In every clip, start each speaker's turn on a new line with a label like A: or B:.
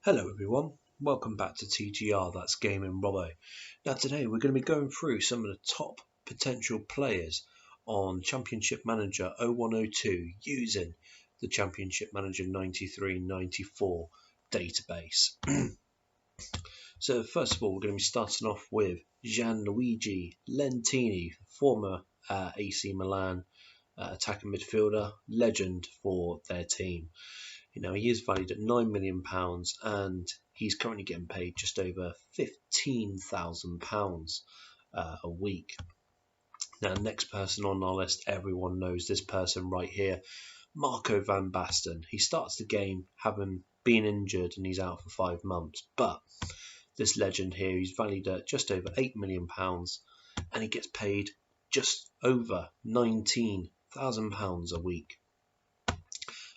A: Hello everyone, welcome back to TGR, that's Gaming Robo. Now today we're going to be going through some of the top potential players on Championship Manager 0102 using the Championship Manager 93-94 database. So first of all we're going to be starting off with Gianluigi Lentini, former AC Milan attacking midfielder, legend for their team. You know, he is valued at £9 million and he's currently getting paid just over £15,000 a week. Now, next person on our list, everyone knows this person right here, Marco van Basten. He starts the game having been injured and he's out for 5 months. But this legend here, he's valued at just over £8 million and he gets paid just over £19,000 a week.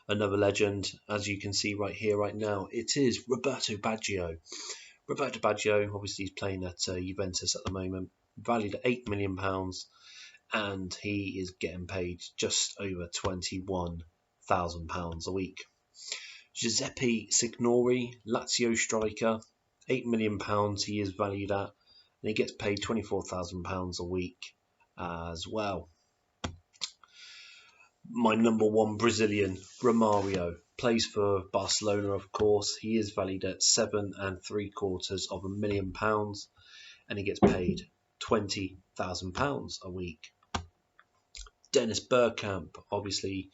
A: Another legend, as you can see right here, right now, it is Roberto Baggio. Roberto Baggio, obviously, he's playing at Juventus at the moment, valued at £8 million, and he is getting paid just over £21,000 a week. Giuseppe Signori, Lazio striker, £8 million he is valued at, and he gets paid £24,000 a week as well. My number one Brazilian, Romario, plays for Barcelona, of course. He is valued at £7.75 million and he gets paid £20,000 a week. Dennis Bergkamp, obviously,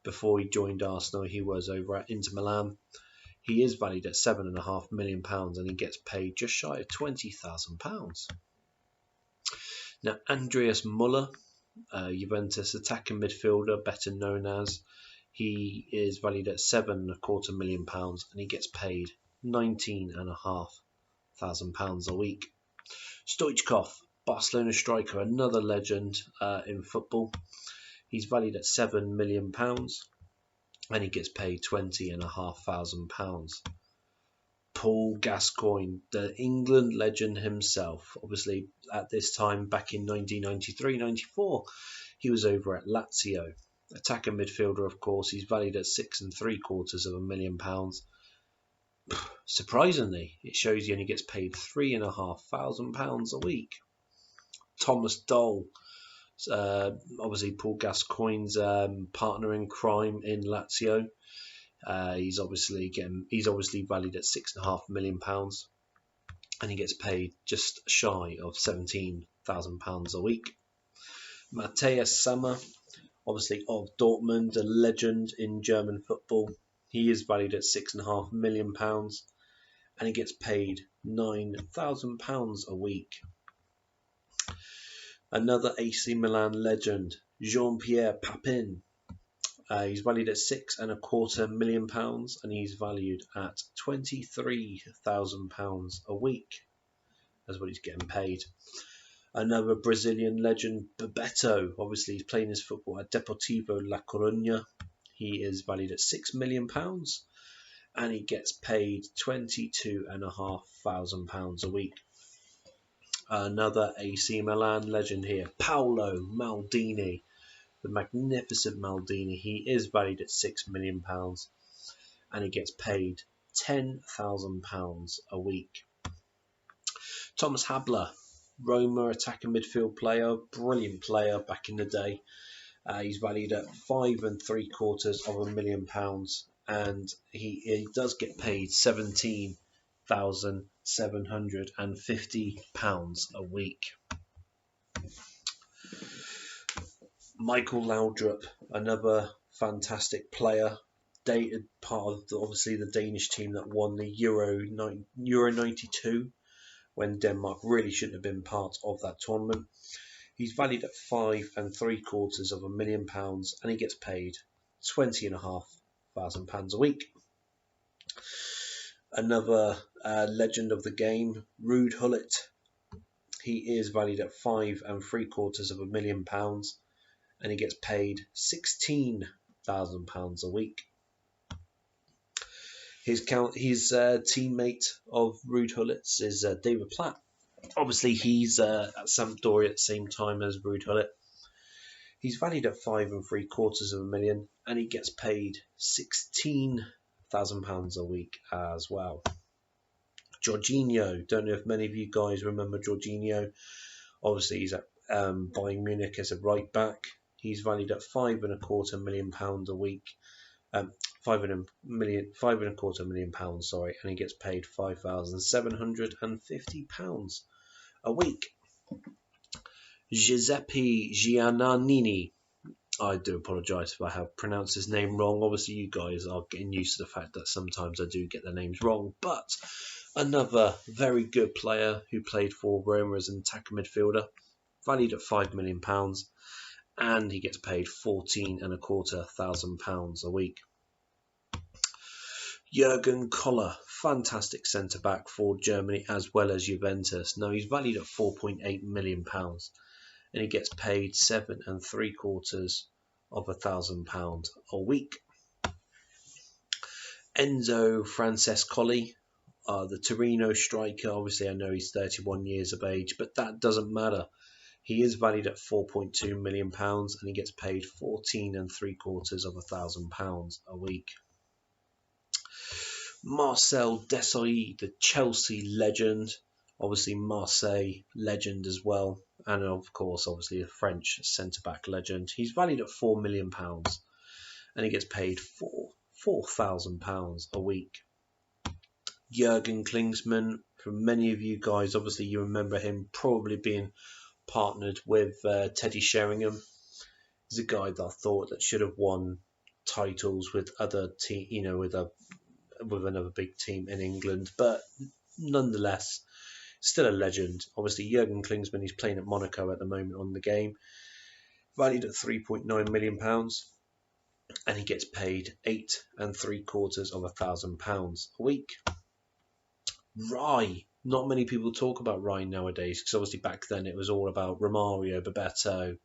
A: before he joined Arsenal, he was over at Inter Milan. He is valued at £7.5 million and he gets paid just shy of £20,000. Now, Andreas Muller, Juventus attacking midfielder, better known as, he is valued at £7.25 million and he gets paid £19,500 a week. Stoichkov, Barcelona striker, another legend in football. He's valued at £7 million and he gets paid £20,500. Paul Gascoigne, the England legend himself. Obviously, at this time, back in 1993-94, he was over at Lazio. Attacker midfielder, of course, he's valued at £6.75 million. Surprisingly, it shows he only gets paid £3,500 a week. Thomas Doll, obviously Paul Gascoigne's partner in crime in Lazio. He's obviously valued at £6.5 million and he gets paid just shy of £17,000 a week. Matthias Sammer, obviously of Dortmund, a legend in German football. He is valued at £6.5 million and he gets paid £9,000 a week. Another AC Milan legend, Jean-Pierre Papin. He's valued at £6.25 million and he's valued at £23,000 a week. That's what he's getting paid. Another Brazilian legend, Bebeto. Obviously, he's playing his football at Deportivo La Coruña. He is valued at £6 million and he gets paid £22,500 a week. Another AC Milan legend here, Paolo Maldini. The magnificent Maldini, he is valued at £6 million and he gets paid £10,000 a week. Thomas Habler, Roma attacking midfield player, brilliant player back in the day. He's valued at £5.75 million and he does get paid £17,750 a week. Michael Laudrup, another fantastic player, part of obviously the Danish team that won the Euro 92 when Denmark really shouldn't have been part of that tournament. He's valued at £5.75 million and he gets paid £20,500 a week. Another legend of the game, Ruud Gullit. He is valued at £5.75 million and he gets paid £16,000 a week. His teammate of Ruud Gullit is David Platt. Obviously, he's at Sampdoria at the same time as Ruud Gullit. He's valued at £5.75 million and he gets paid £16,000 a week as well. Jorginho, don't know if many of you guys remember Jorginho. Obviously, he's at Bayern Munich as a right back. He's valued at £5.25 million a week. £5.25 million, sorry, and he gets paid £5,750 a week. Giuseppe Giannanini. I do apologise if I have pronounced his name wrong. Obviously, you guys are getting used to the fact that sometimes I do get the names wrong. But another very good player who played for Roma as an attacker midfielder, valued at £5 million, and he gets paid £14,2500 a week. Jurgen Koller, fantastic centre-back for Germany as well as Juventus. Now, he's valued at £4.8 million. And he gets paid £7.75 a week. Enzo Francescoli, the Torino striker. Obviously, I know he's 31 years of age, but that doesn't matter. He is valued at £4.2 million, and he gets paid £14,7500 a week. Marcel Desailly, the Chelsea legend. Obviously, Marseille legend as well. And of course, obviously, a French centre-back legend. He's valued at £4 million, and he gets paid £4,000 a week. Jurgen Klinsmann, for many of you guys, obviously, you remember him probably being partnered with Teddy Sheringham. He's a guy that I thought that should have won titles with other with another big team in England, but nonetheless, still a legend. Obviously, Jurgen Klinsmann, he's playing at Monaco at the moment on the game, valued at £3.9 million, and he gets paid £8,750 a week. Rye. Not many people talk about Rye nowadays, because obviously back then it was all about Romario, Bebeto,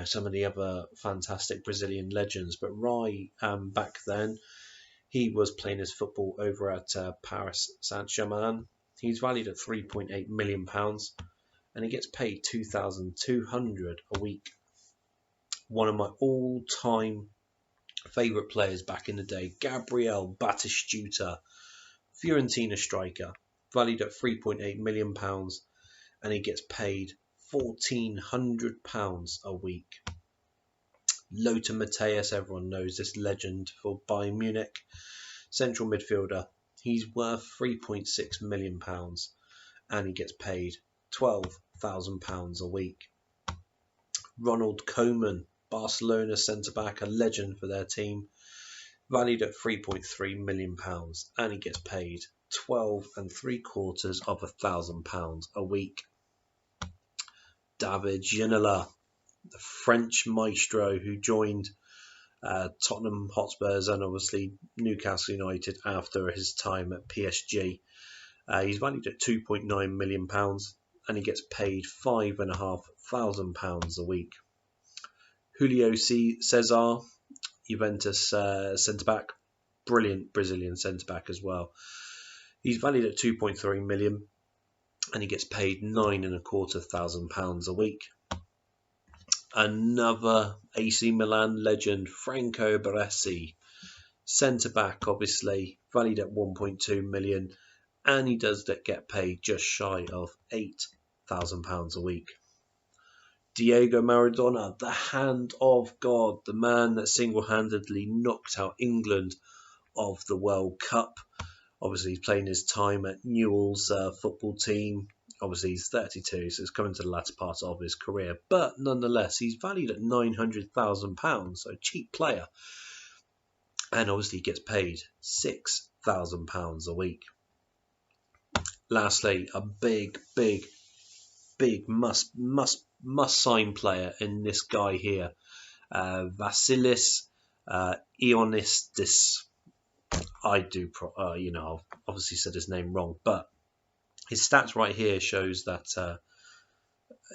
A: some of the other fantastic Brazilian legends. But Rye, back then, he was playing his football over at Paris Saint-Germain. He's valued at £3.8 million, and he gets paid $2,200 a week. One of my all-time favourite players back in the day, Gabriel Batistuta, Fiorentina striker, valued at £3.8 million, and he gets paid £1,400 a week. Lothar Matthäus, everyone knows this legend for Bayern Munich, central midfielder. He's worth £3.6 million, and he gets paid £12,000 a week. Ronald Koeman, Barcelona centre-back, a legend for their team, valued at £3.3 million, and he gets paid £12,750 a week. David Ginola, the French maestro who joined Tottenham Hotspurs and obviously Newcastle United after his time at PSG. He's valued at £2.9 million, and he gets paid £5,500 a week. Julio Cesar, Juventus centre-back, brilliant Brazilian centre-back as well. He's valued at £2.3 million, and he gets paid £9,250 a week. Another AC Milan legend, Franco Baresi, centre-back, obviously, valued at £1.2 million, and he does get paid just shy of £8,000 a week. Diego Maradona, the hand of God, the man that single-handedly knocked out England of the World Cup. Obviously, he's playing his time at Newell's football team. Obviously, he's 32, so he's coming to the latter part of his career. But nonetheless, he's valued at £900,000, so a cheap player. And obviously, he gets paid £6,000 a week. Lastly, a big must-sign player in this guy here, Vasilis Ionistis. I've obviously said his name wrong, but his stats right here shows that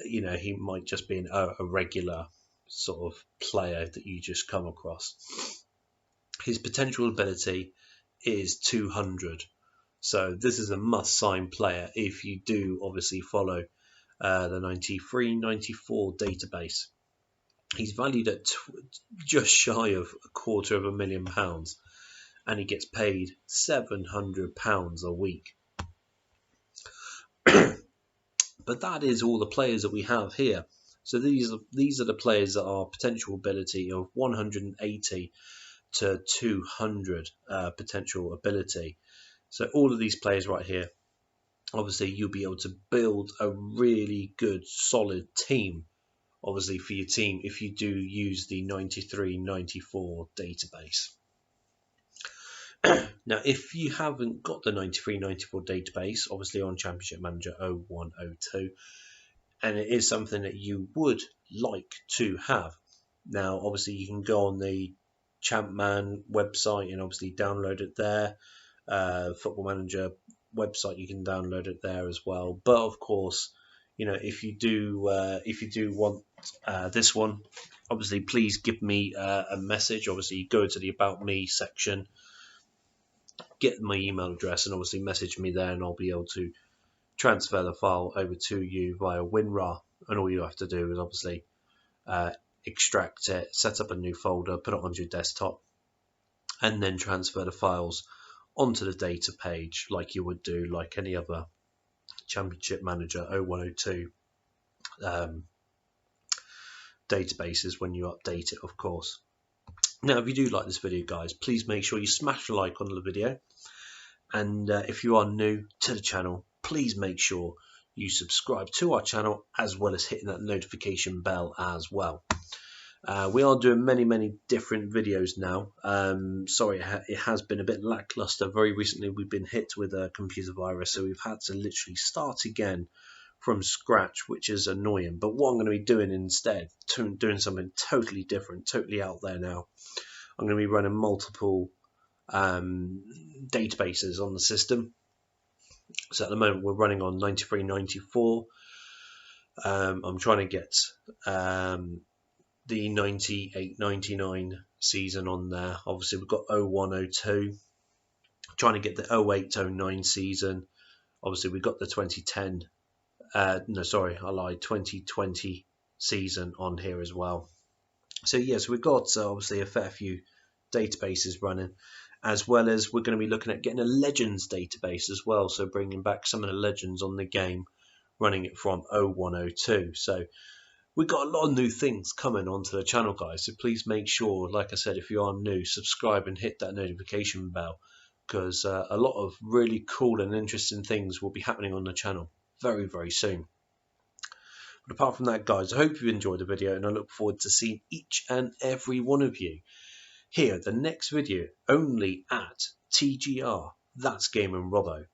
A: he might just be a regular sort of player that you just come across. His potential ability is 200, so this is a must-sign player if you do obviously follow the 93-94 database. He's valued at just shy of £250,000, and he gets paid £700 a week. But that is all the players that we have here. So these are the players that are potential ability of 180 to 200 potential ability. So all of these players right here, obviously you'll be able to build a really good solid team, obviously for your team, if you do use the 93-94 database. Now, if you haven't got the 93-94 database, obviously on Championship Manager 0102, and it is something that you would like to have, now obviously you can go on the Champman website and obviously download it there. Football Manager website, you can download it there as well. But of course, you know, if you do want this one, obviously please give me a message. Obviously, go to the About Me section, get my email address, and obviously message me there, and I'll be able to transfer the file over to you via WinRAR. And all you have to do is obviously extract it, set up a new folder, put it onto your desktop, and then transfer the files onto the data page like you would do like any other Championship Manager 0102 databases when you update it, of course. Now, if you do like this video, guys, please make sure you smash the like on the video. And if you are new to the channel, please make sure you subscribe to our channel, as well as hitting that notification bell as well. We are doing many different videos now. Sorry, it has been a bit lackluster. Very recently we've been hit with a computer virus, so we've had to literally start again from scratch, which is annoying. But what I'm going to be doing instead, doing something totally different, totally out there now. I'm going to be running multiple databases on the system. So at the moment we're running on 93-94. I'm trying to get the 98-99 season on there. Obviously we've got 0102, trying to get the 08-09 season. Obviously we've got the 2010 no, sorry, I lied, 2020 season on here as well. So yes, we've got obviously a fair few databases running, as well as we're going to be looking at getting a Legends database as well, so bringing back some of the legends on the game, running it from 0102. So we've got a lot of new things coming onto the channel, guys, so please make sure, like I said, if you are new, subscribe and hit that notification bell, because a lot of really cool and interesting things will be happening on the channel very soon. But apart from that, guys, I hope you enjoyed the video, and I look forward to seeing each and every one of you here the next video, only at TGR. That's Game and Robo.